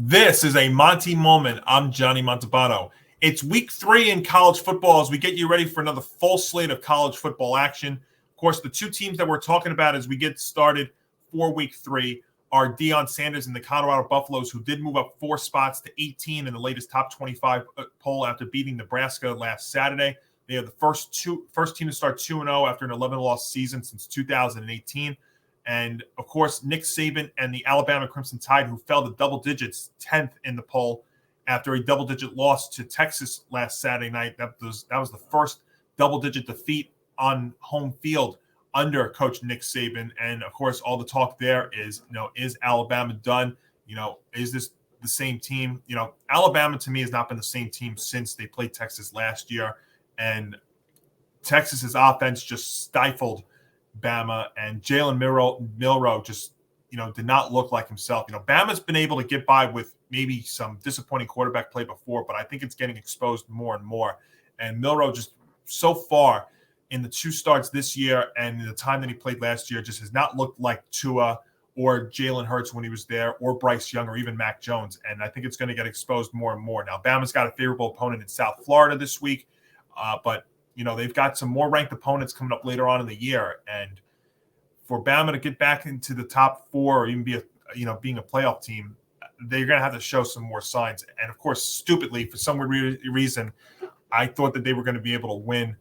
This is a Monty moment. I'm Johnny Montalbano. It's week 3 in college football as we get you ready for another full slate of college football action. Of course, the two teams that we're talking about as we get started for week 3 are Deion Sanders and the Colorado Buffaloes, who did move up 4 spots to 18 in the latest top 25 poll after beating Nebraska last Saturday. They are the first team to start 2-0 after an 11-loss season since 2018. And, of course, Nick Saban and the Alabama Crimson Tide, who fell to double digits, 10th in the poll after a double-digit loss to Texas last Saturday night. That was the first double-digit defeat on home field under Coach Nick Saban. And, of course, all the talk there is, is Alabama done? Is this the same team? Alabama, to me, has not been the same team since they played Texas last year. And Texas's offense just stifled Bama, and Jalen Milroe just, did not look like himself. Bama's been able to get by with maybe some disappointing quarterback play before, but I think it's getting exposed more and more. And Milroe just so far in the 2 starts this year and the time that he played last year just has not looked like Tua or Jalen Hurts when he was there, or Bryce Young, or even Mac Jones. And I think it's going to get exposed more and more. Now, Bama's got a favorable opponent in South Florida this week, but they've got some more ranked opponents coming up later on in the year. And for Bama to get back into the top 4 or even be being a playoff team, they're going to have to show some more signs. And, of course, stupidly, for some weird reason, I thought that they were going to be able to win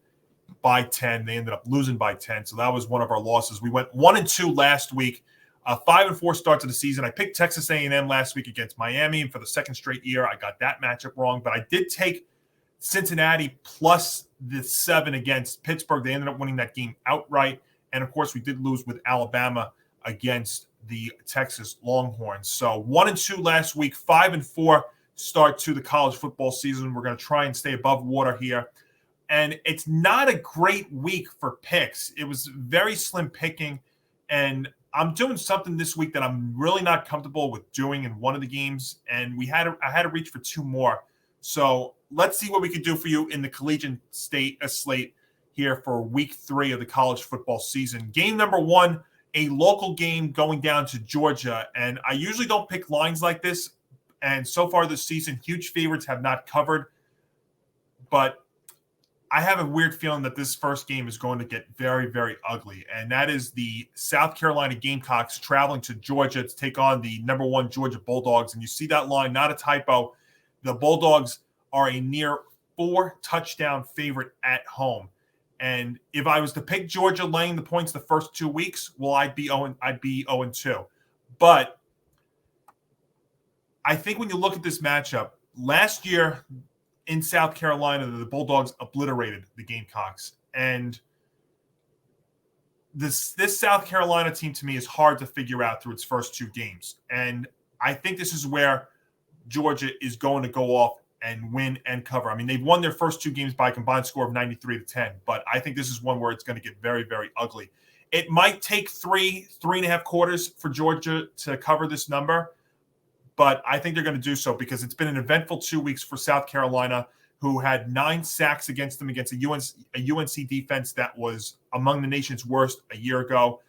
by 10. They ended up losing by 10. So that was one of our losses. We went 1-2 last week, 5-4 start to the season. I picked Texas A&M last week against Miami, and for the second straight year, I got that matchup wrong. But I did take Cincinnati plus the 7 against Pittsburgh. They ended up winning that game outright. And, of course, we did lose with Alabama against the Texas Longhorns. So 1-2 last week, 5-4 start to the college football season. We're going to try and stay above water here. And it's not a great week for picks. It was very slim picking. And I'm doing something this week that I'm really not comfortable with doing in one of the games. And I had to reach for 2 more. So let's see what we can do for you in the collegiate slate here for week 3 of the college football season. Game number 1, a local game going down to Georgia. And I usually don't pick lines like this. And so far this season, huge favorites have not covered. But I have a weird feeling that this first game is going to get very, very ugly. And that is the South Carolina Gamecocks traveling to Georgia to take on the number 1 Georgia Bulldogs. And you see that line, not a typo. The Bulldogs are a near 4-touchdown favorite at home. And if I was to pick Georgia laying the points the first 2 weeks, well, I'd be 0-2. But I think when you look at this matchup, last year in South Carolina, the Bulldogs obliterated the Gamecocks. And this South Carolina team, to me, is hard to figure out through its first 2 games. And I think this is where Georgia is going to go off and win and cover. I mean, they've won their first 2 games by a combined score of 93-10, but I think this is one where it's going to get very, very ugly. It might take 3.5 quarters for Georgia to cover this number, but I think they're going to do so because it's been an eventful 2 weeks for South Carolina, who had 9 sacks against them against a UNC defense that was among the nation's worst a year ago.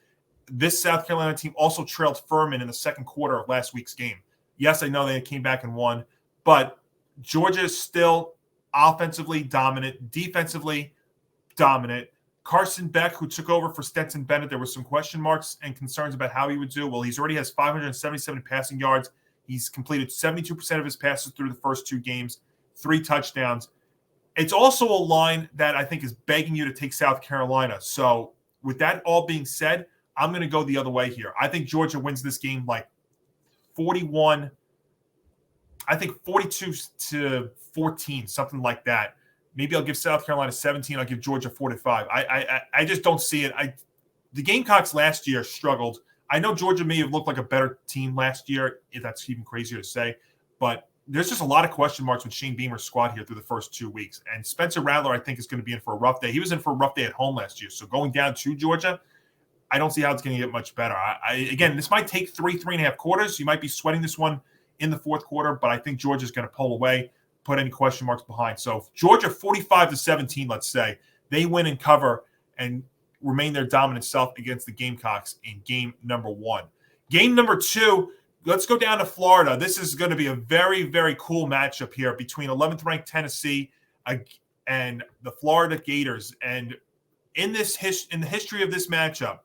This South Carolina team also trailed Furman in the second quarter of last week's game. Yes, I know they came back and won, but Georgia is still offensively dominant, defensively dominant. Carson Beck, who took over for Stetson Bennett, there were some question marks and concerns about how he would do. Well, he's already has 577 passing yards. He's completed 72% of his passes through the first 2 games, 3 touchdowns. It's also a line that I think is begging you to take South Carolina. So with that all being said, I'm going to go the other way here. I think Georgia wins this game like 42-14, something like that. Maybe I'll give South Carolina 17. I'll give Georgia 4-5. I just don't see it. The Gamecocks last year struggled. I know Georgia may have looked like a better team last year, if that's even crazier to say, but there's just a lot of question marks with Shane Beamer's squad here through the first 2 weeks. And Spencer Rattler, I think, is going to be in for a rough day. He was in for a rough day at home last year. So going down to Georgia, I don't see how it's going to get much better. Again, this might take 3.5 quarters. You might be sweating this one in the fourth quarter, but I think Georgia's going to pull away, put any question marks behind. So Georgia 45-17, let's say, they win and cover and remain their dominant self against the Gamecocks in game number 1. Game number 2, let's go down to Florida. This is going to be a very, very cool matchup here between 11th ranked Tennessee and the Florida Gators. And in the history of this matchup,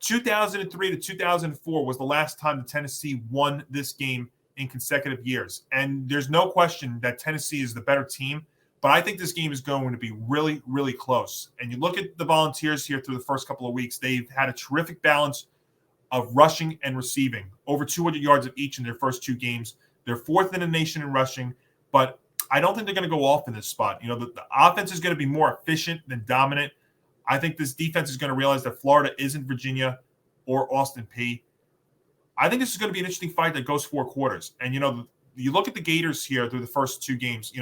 2003 to 2004 was the last time the Tennessee won this game in consecutive years. And there's no question that Tennessee is the better team, but I think this game is going to be really, really close. And you look at the Volunteers here through the first couple of weeks, they've had a terrific balance of rushing and receiving, over 200 yards of each in their first two games. They're fourth in the nation in rushing, but I don't think they're going to go off in this spot. The offense is going to be more efficient than dominant. I think this defense is going to realize that Florida isn't Virginia or Austin Peay. I think this is going to be an interesting fight that goes 4 quarters. And, you look at the Gators here through the first two games,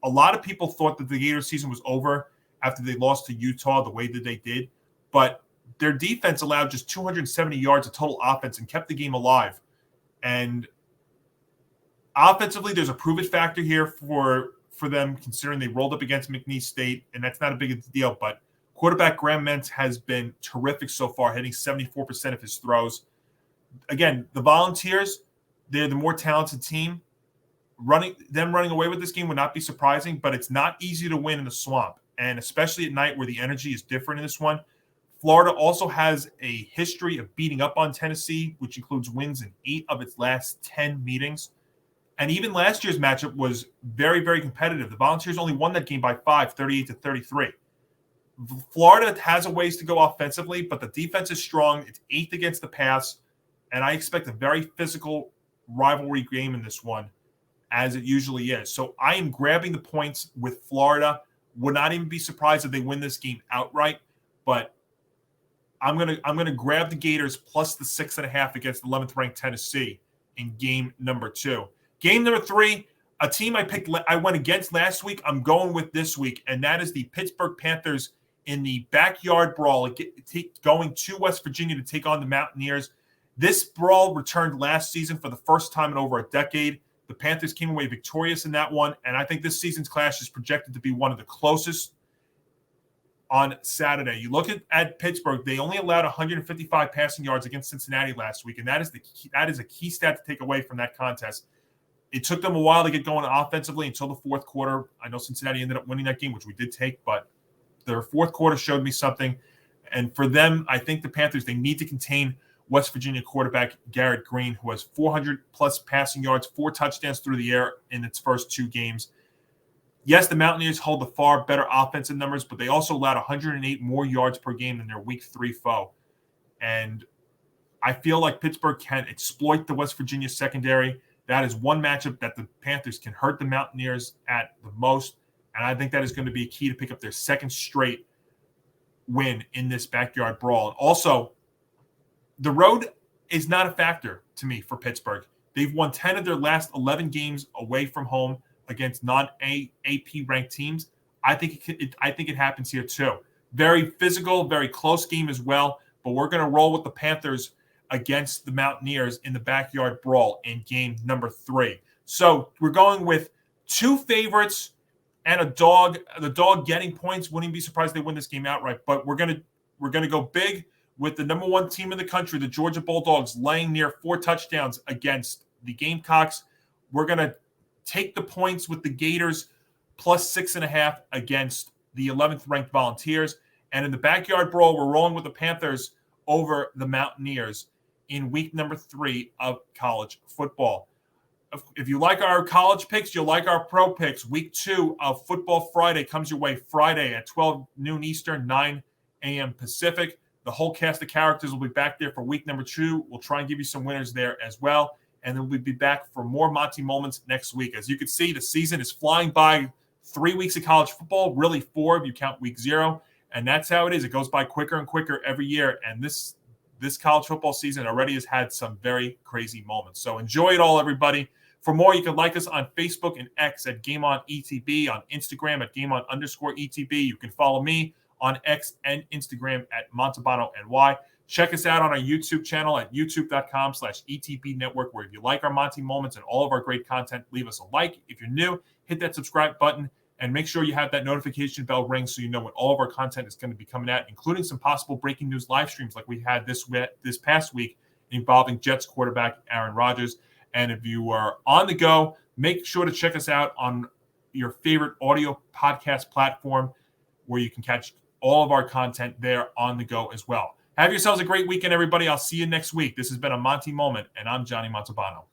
a lot of people thought that the Gators season was over after they lost to Utah the way that they did. But their defense allowed just 270 yards of total offense and kept the game alive. And offensively, there's a prove-it factor here for them, considering they rolled up against McNeese State, and that's not a big deal. But quarterback Graham Mentz has been terrific so far, hitting 74% of his throws. Again, the Volunteers, they're the more talented team. Running away with this game would not be surprising, but it's not easy to win in the swamp, and especially at night where the energy is different in this one. Florida also has a history of beating up on Tennessee, which includes wins in 8 of its last 10 meetings. And even last year's matchup was very, very competitive. The Volunteers only won that game by 5, 38-33. Florida has a ways to go offensively, but the defense is strong. It's 8th against the pass, and I expect a very physical rivalry game in this one, as it usually is. So I am grabbing the points with Florida. Would not even be surprised if they win this game outright, but I'm gonna grab the Gators plus the 6.5 against 11th ranked Tennessee in game number 2. Game number 3, a team I went against last week. I'm going with this week, and that is the Pittsburgh Panthers in the backyard brawl, going to West Virginia to take on the Mountaineers. This brawl returned last season for the first time in over a decade. The Panthers came away victorious in that one, and I think this season's clash is projected to be one of the closest on Saturday. You look at Pittsburgh, they only allowed 155 passing yards against Cincinnati last week, and that is a key stat to take away from that contest. It took them a while to get going offensively until the fourth quarter. I know Cincinnati ended up winning that game, which we did take, but their fourth quarter showed me something. And for them, I think the Panthers, they need to contain West Virginia quarterback Garrett Green, who has 400-plus passing yards, 4 touchdowns through the air in its first 2 games. Yes, the Mountaineers hold the far better offensive numbers, but they also allowed 108 more yards per game than their Week 3 foe. And I feel like Pittsburgh can exploit the West Virginia secondary. That is one matchup that the Panthers can hurt the Mountaineers at the most, and I think that is going to be a key to pick up their second straight win in this backyard brawl. Also, the road is not a factor to me for Pittsburgh. They've won 10 of their last 11 games away from home against non-AP ranked teams. I think it happens here too. Very physical, very close game as well, but we're going to roll with the Panthers against the Mountaineers in the backyard brawl in game number 3. So we're going with 2 favorites and a dog. The dog getting points. Wouldn't be surprised if they win this game outright, but we're gonna go big with the number 1 team in the country, the Georgia Bulldogs, laying near 4 touchdowns against the Gamecocks. We're gonna take the points with the Gators plus 6.5 against the 11th ranked Volunteers. And in the backyard brawl, we're rolling with the Panthers over the Mountaineers in week number 3 of college football. If you like our college picks, you'll like our pro picks. Week 2 of Football Friday comes your way Friday at 12 noon Eastern, 9 a.m. Pacific. The whole cast of characters will be back there for week number 2. We'll try and give you some winners there as well. And then we'll be back for more Monty moments next week. As you can see, the season is flying by. 3 weeks of college football, really 4 if you count week 0. And that's how it is. It goes by quicker and quicker every year. And this college football season already has had some very crazy moments. So enjoy it all, everybody. For more, you can like us on Facebook and X at GameOnETB, on Instagram at GameOn_ETB. You can follow me on X and Instagram at Montalbano NY. Check us out on our YouTube channel at youtube.com/ETB Network, where if you like our Monty moments and all of our great content, leave us a like. If you're new, hit that subscribe button and make sure you have that notification bell ring so you know when all of our content is going to be coming out, including some possible breaking news live streams like we had this past week involving Jets quarterback Aaron Rodgers. And if you are on the go, make sure to check us out on your favorite audio podcast platform where you can catch all of our content there on the go as well. Have yourselves a great weekend, everybody. I'll see you next week. This has been a Monty Moment, and I'm Johnny Montalbano.